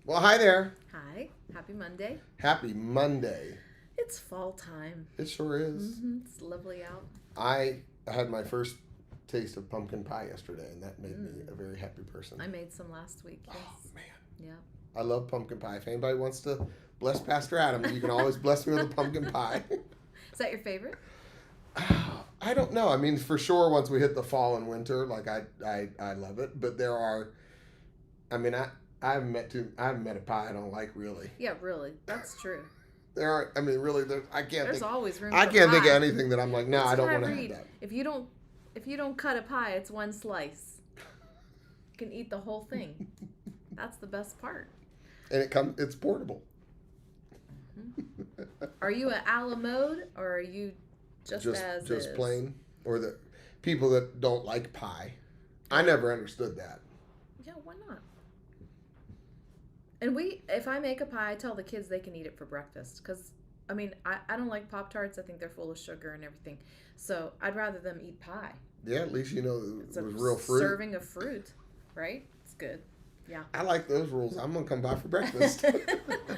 Well, hi there. Hi, happy Monday. Happy Monday. It's fall time. It sure is. It's lovely out. I had my first taste of pumpkin pie yesterday, and that made me Mm. a very happy person. I made some last week. Oh, Yes. man. Yeah. I love pumpkin pie. If anybody wants to bless Pastor Adam, you can always bless me with a pumpkin pie. Is that your favorite? I don't know. I mean, for sure, once we hit the fall and winter, like I love it. But there are, I mean, I haven't met a pie I don't like really. Yeah, really. That's true. There are, I mean, really, I can't There's think. always room I for can't think of pie. anything that I'm like, no, That's I don't what I want to have read. that. If you don't cut a pie, it's one slice. You can eat the whole thing. That's the best part. And it's portable. Are you a a la mode or are you just as just is? plain, or the people that don't like pie. I never understood that. Yeah, why not? And if I make a pie, I tell the kids they can eat it for breakfast. Because, I mean, I don't like Pop Tarts. I think they're full of sugar and everything. So I'd rather them eat pie. Yeah, at least you know It's it a was real fruit. serving of fruit, right? It's good. Yeah. I like those rules. I'm gonna come by for breakfast.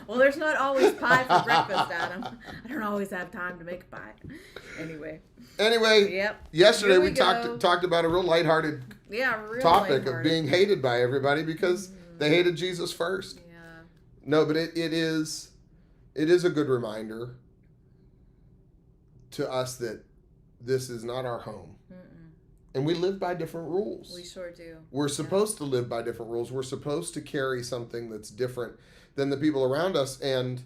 Well, there's not always pie for breakfast, Adam. I don't always have time to make a pie. Anyway. Yep. Yesterday Here we go. talked about a real lighthearted Yeah, real topic of lighthearted. being hated by everybody because they hated Jesus first. Yeah. No, but it is a good reminder to us that this is not our home. And we live by different rules. We sure do. We're supposed to live by different rules. We're supposed to carry something that's different than the people around us. And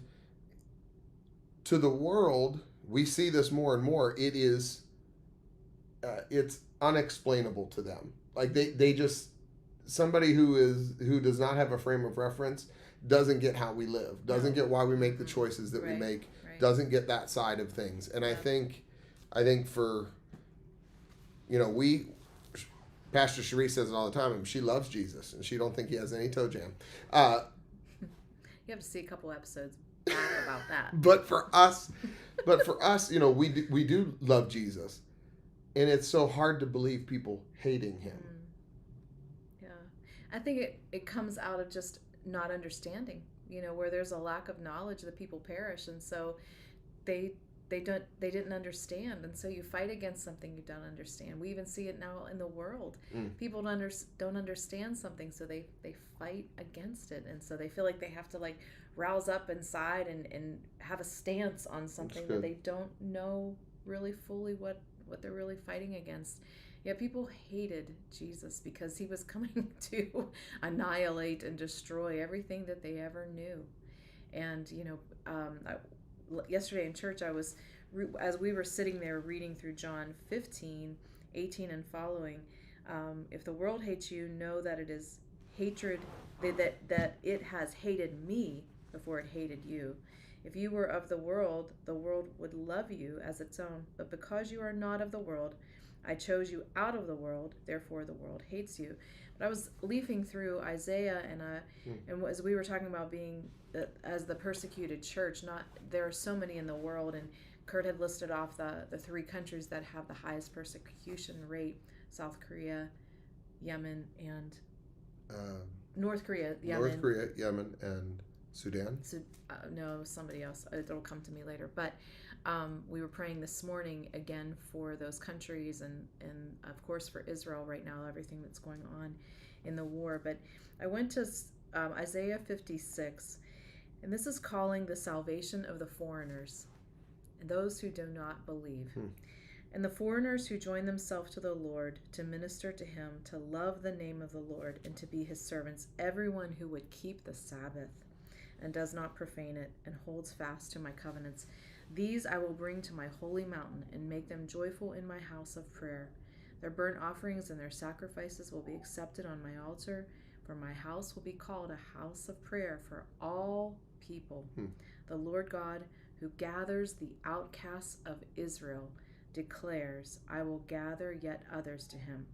to the world, we see this more and more. It's unexplainable to them. Like they just, somebody who does not have a frame of reference doesn't get how we live, doesn't get why we make the choices that we make, doesn't get that side of things. And I think for, Pastor Charisse says it all the time, and she loves Jesus, and she don't think he has any toe jam. You have to see a couple episodes back about that. But for us, we do love Jesus, and it's so hard to believe people hating him. Yeah, I think it comes out of just not understanding. Where there's a lack of knowledge, the people perish, and so they didn't understand, and so you fight against something you don't understand. We even see it now in the world. People don't understand something, so they fight against it, and so they feel like they have to rouse up inside and have a stance on something that they don't know really fully what they're really fighting against. Yeah, people hated Jesus because he was coming to annihilate and destroy everything that they ever knew. And yesterday in church, as we were sitting there reading through John 15:18 and following, if the world hates you, know that it is hatred, that it has hated me before it hated you. If you were of the world would love you as its own. But because you are not of the world, I chose you out of the world, therefore the world hates you. But I was leafing through Isaiah, and as we were talking about being as the persecuted church, there are so many in the world, and Kurt had listed off the three countries that have the highest persecution rate: South Korea, Yemen, and North Korea, Yemen, and Sudan. No, somebody else. It'll come to me later. But we were praying this morning again for those countries and of course for Israel right now, everything that's going on in the war. But I went to Isaiah 56, and this is calling the salvation of the foreigners and those who do not believe. And the foreigners who join themselves to the Lord to minister to him, to love the name of the Lord, and to be his servants, everyone who would keep the Sabbath and does not profane it and holds fast to my covenants. These I will bring to my holy mountain and make them joyful in my house of prayer. Their burnt offerings and their sacrifices will be accepted on my altar, for my house will be called a house of prayer for all people. The Lord God, who gathers the outcasts of Israel, declares, I will gather yet others to him,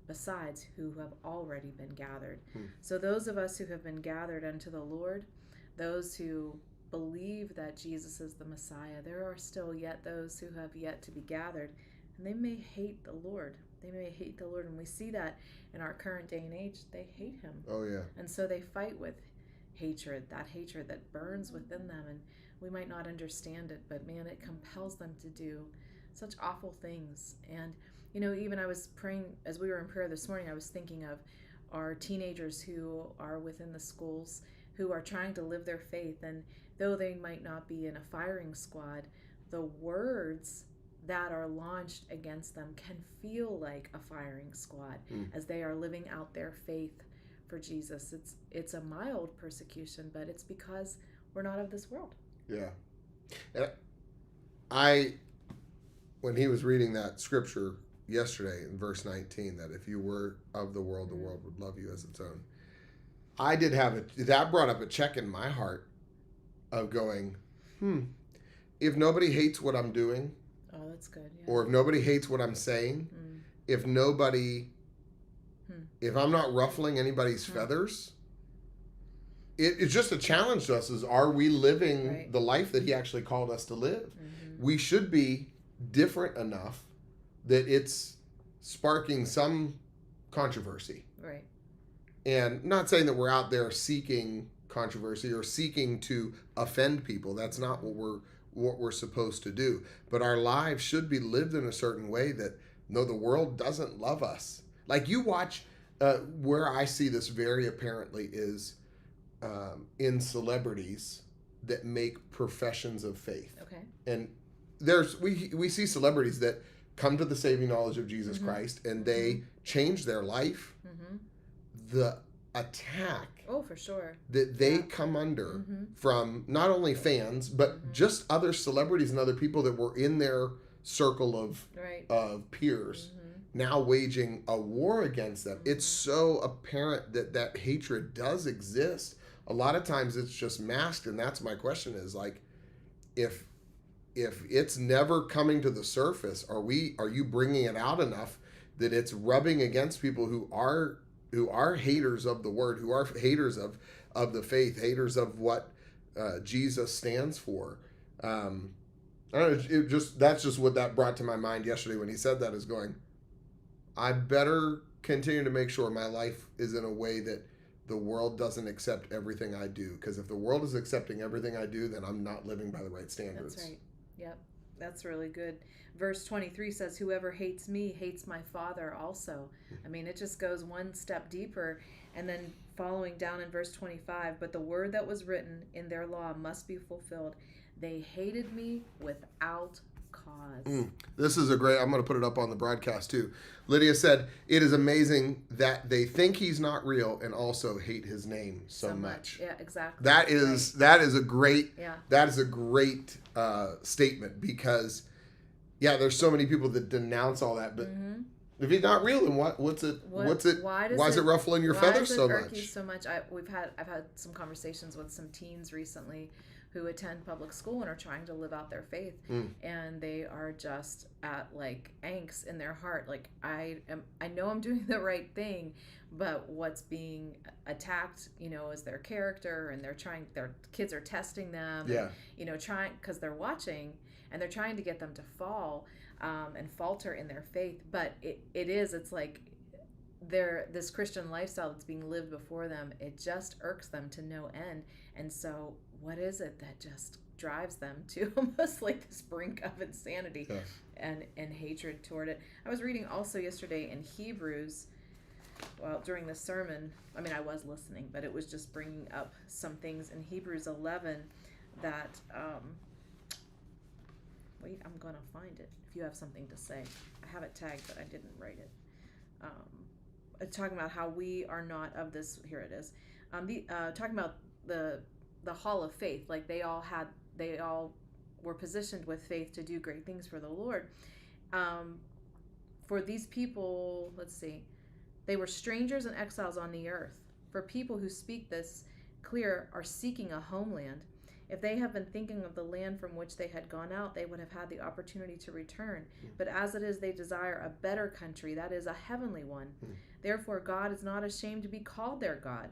besides who have already been gathered. So those of us who have been gathered unto the Lord, those who believe that Jesus is the Messiah, there are still yet those who have yet to be gathered, and they may hate the Lord. And we see that in our current day and age. They hate him. Oh, yeah. And so they fight with hatred, that hatred that burns within them. And we might not understand it, but man, it compels them to do such awful things. And, even I was praying, as we were in prayer this morning, I was thinking of our teenagers who are within the schools who are trying to live their faith. And though they might not be in a firing squad, the words that are launched against them can feel like a firing squad as they are living out their faith for Jesus. It's a mild persecution, but it's because we're not of this world. Yeah. And when he was reading that scripture yesterday in verse 19, that if you were of the world would love you as its own. I did have that brought up a check in my heart of going, if nobody hates what I'm doing, oh, that's good. Yeah. Or if nobody hates what I'm saying, if I'm not ruffling anybody's feathers, it's just a challenge to us is, are we living the life that he actually called us to live? We should be different enough that it's sparking some controversy. Right. And not saying that we're out there seeking controversy or seeking to offend people. That's not what we're supposed to do. But our lives should be lived in a certain way that, no, the world doesn't love us. Like you watch, where I see this very apparently is in celebrities that make professions of faith. Okay. And we see celebrities that come to the saving knowledge of Jesus Christ and they change their life. The attack for sure that they come under from not only fans but just other celebrities and other people that were in their circle of peers now waging a war against them. It's so apparent that hatred does exist. A lot of times it's just masked, and that's my question is like, if it's never coming to the surface, are you bringing it out enough that it's rubbing against people who are haters of the word, who are haters of the faith, haters of what Jesus stands for? I don't know. That's just what that brought to my mind yesterday when he said that, is going, I better continue to make sure my life is in a way that the world doesn't accept everything I do. Because if the world is accepting everything I do, then I'm not living by the right standards. That's right. Yep. That's really good. Verse 23 says, whoever hates me hates my Father also. I mean, it just goes one step deeper. And then following down in verse 25, but the word that was written in their law must be fulfilled. They hated me without cause. This is I'm going to put it up on the broadcast too. Lydia said, it is amazing that they think he's not real and also hate his name so much. Yeah, exactly. That is a great statement, because there's so many people that denounce all that, but if he's not real, then what's it? Why is it ruffling your feathers so much? I've had some conversations with some teens recently who attend public school and are trying to live out their faith, and they are just at like angst in their heart. Like, I know I'm doing the right thing, but what's being attacked, is their character, and their kids are testing them, trying, because they're watching and they're trying to get them to fall and falter in their faith. But it's like this Christian lifestyle that's being lived before them, it just irks them to no end. And so what is it that just drives them to almost like this brink of insanity and hatred toward it? I was reading also yesterday in Hebrews, during the sermon, I was listening, but it was just bringing up some things in Hebrews 11 that, wait, I'm going to find it if you have something to say. I have it tagged, but I didn't write it. Talking about how we are not of this, here it is. Talking about the hall of faith, like they all were positioned with faith to do great things for the Lord. For these people, let's see, they were strangers and exiles on the earth. For people who speak this clear are seeking a homeland. If they have been thinking of the land from which they had gone out, they would have had the opportunity to return. But as it is, they desire a better country, that is, a heavenly one. Therefore, God is not ashamed to be called their God,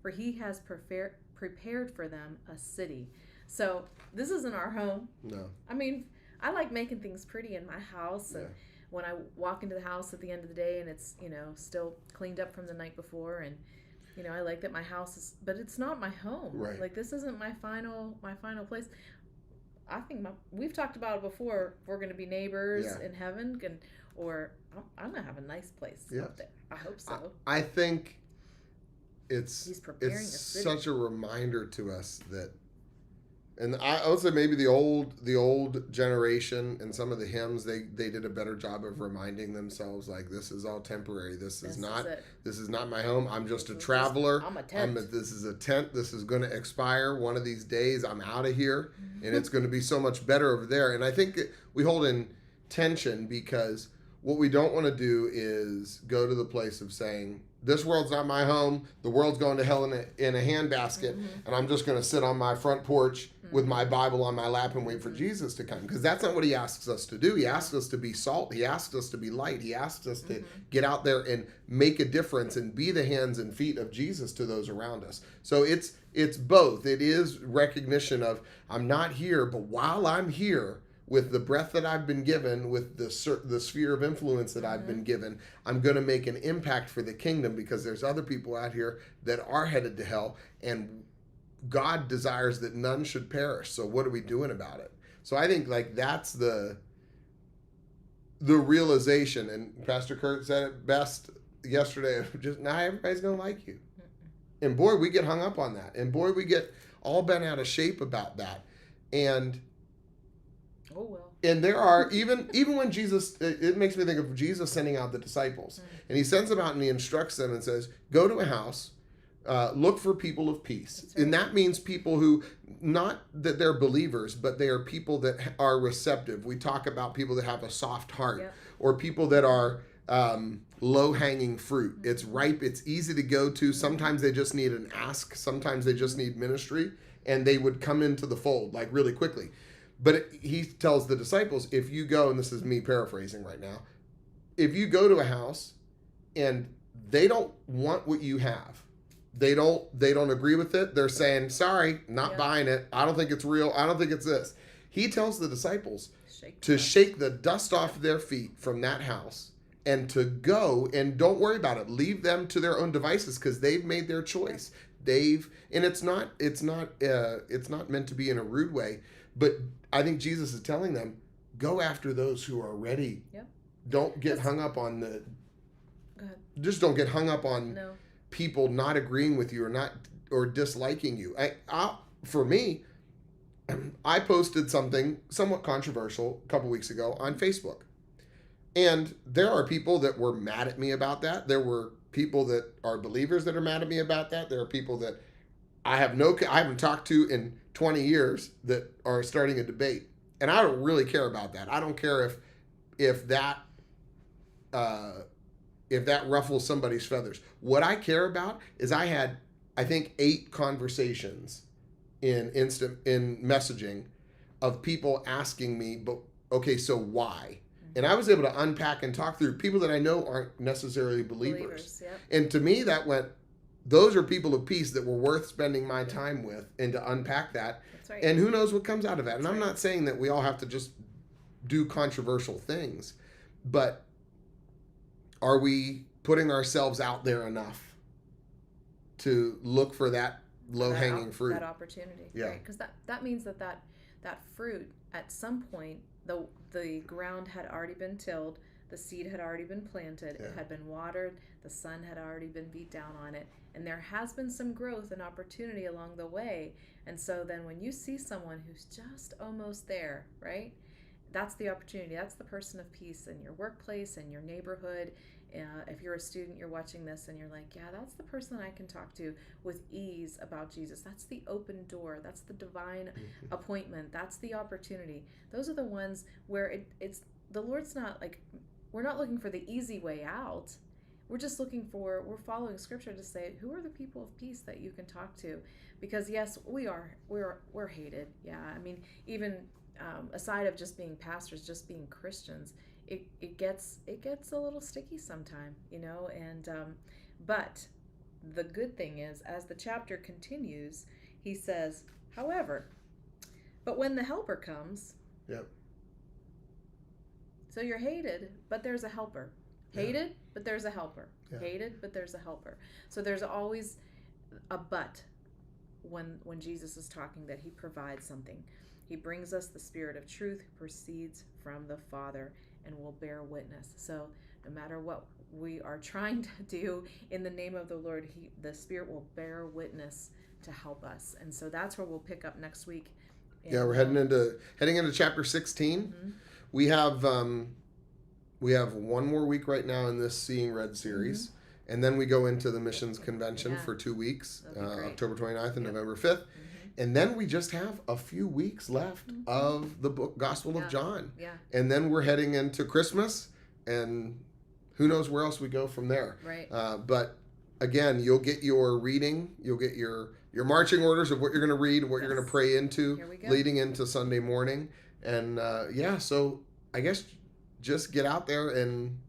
for he has prepared for them a city. So this isn't our home. No. I like making things pretty in my house, and when I walk into the house at the end of the day and it's still cleaned up from the night before, and You know, I like that my house is, but it's not my home. Right. Like, this isn't my final place. I think we've talked about it before. We're going to be neighbors in heaven, or I'm going to have a nice place up there. I hope so. I think it's it's such a reminder to us that, and I would say maybe the old generation and some of the hymns, they did a better job of reminding themselves, like, this is all temporary. This is not my home. I'm just a traveler. I'm a tent. This is a tent. This is going to expire one of these days. I'm out of here, and it's going to be so much better over there. And I think we hold in tension, because what we don't want to do is go to the place of saying, this world's not my home. The world's going to hell in a handbasket, and I'm just going to sit on my front porch with my Bible on my lap and wait for Jesus to come. Because that's not what he asks us to do. He asks us to be salt. He asks us to be light. He asks us to get out there and make a difference and be the hands and feet of Jesus to those around us. So it's both. It is recognition of, I'm not here, but while I'm here, with the breath that I've been given, with the sphere of influence that I've been given, I'm going to make an impact for the kingdom, because there's other people out here that are headed to hell, and God desires that none should perish. So what are we doing about it? So I think, like, that's the realization, and Pastor Kurt said it best yesterday, just not everybody's going to like you. And boy, we get hung up on that. And boy, we get all bent out of shape about that. And oh, well. And there are, even when Jesus, it makes me think of Jesus sending out the disciples. And he sends them out and he instructs them and says, go to a house, look for people of peace. Right. And that means people who, not that they're believers, but they are people that are receptive. We talk about people that have a soft heart, or people that are low-hanging fruit. It's ripe, it's easy to go to. Sometimes they just need an ask. Sometimes they just need ministry, and they would come into the fold, like, really quickly. But he tells the disciples, if you go, and this is me paraphrasing right now, if you go to a house and they don't want what you have, they don't agree with it, they're saying, sorry, not buying it, I don't think it's real, I don't think it's this. He tells the disciples to shake the dust off their feet from that house and to go, and don't worry about it. Leave them to their own devices, because they've made their choice. And it's not meant to be in a rude way. But I think Jesus is telling them, go after those who are ready. Yep. Don't get hung up on the. Go ahead. Just don't get hung up on people not agreeing with you or disliking you. For me, I posted something somewhat controversial a couple weeks ago on Facebook, and there are people that were mad at me about that. There were people that are believers that are mad at me about that. There are people that I haven't talked to in 20 years that are starting a debate. And I don't really care about that. I don't care if that ruffles somebody's feathers. What I care about is I had, I think, 8 conversations in messaging of people asking me, but okay, so why? And I was able to unpack and talk through people that I know aren't necessarily believers. Yep. And to me, that went, those are people of peace that were worth spending my time with, and to unpack that. That's right. And who knows what comes out of that. And I'm not saying that we all have to just do controversial things, but are we putting ourselves out there enough to look for that low-hanging fruit? That opportunity. Yeah. Right? Because that means that fruit, at some point, the ground had already been tilled, the seed had already been planted, it had been watered, the sun had already been beat down on it, and there has been some growth and opportunity along the way. And so then when you see someone who's just almost there, right, that's the opportunity. That's the person of peace in your workplace, in your neighborhood. If you're a student, you're watching this and you're like, yeah, that's the person I can talk to with ease about Jesus. That's the open door. That's the divine appointment. That's the opportunity. Those are the ones where it's the Lord's not like, we're not looking for the easy way out. We're just we're following scripture to say, who are the people of peace that you can talk to? Because yes, we're hated. Yeah. I mean, even aside of just being pastors, just being Christians, it gets a little sticky sometime, and but the good thing is, as the chapter continues, he says, however, but when the helper comes, so you're hated, but there's a helper. Hated, but there's a helper. Hated, but there's a helper. So there's always, but when Jesus is talking, that he provides something. He brings us the Spirit of truth who proceeds from the Father and will bear witness. So no matter what we are trying to do in the name of the Lord, the Spirit will bear witness to help us. And so that's where we'll pick up next week. Yeah, we're heading into chapter 16. Mm-hmm. We have one more week right now in this Seeing Red series. Mm-hmm. And then we go into the missions convention for 2 weeks, October 29th and November 5th. Mm-hmm. And then we just have a few weeks left of the book Gospel of John. Yeah. And then we're heading into Christmas, and who knows where else we go from there. Right. But again, you'll get your reading, you'll get your marching orders of what you're going to read and what you're going to pray into leading into Sunday morning. And so I guess just get out there and...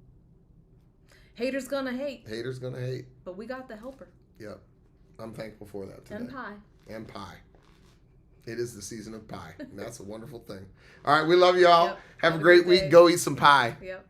Haters gonna hate. Haters gonna hate. But we got the helper. Yep. I'm thankful for that today. And pie. It is the season of pie. And that's a wonderful thing. All right, we love you all. Yep. Have a great week. Go eat some pie. Yep.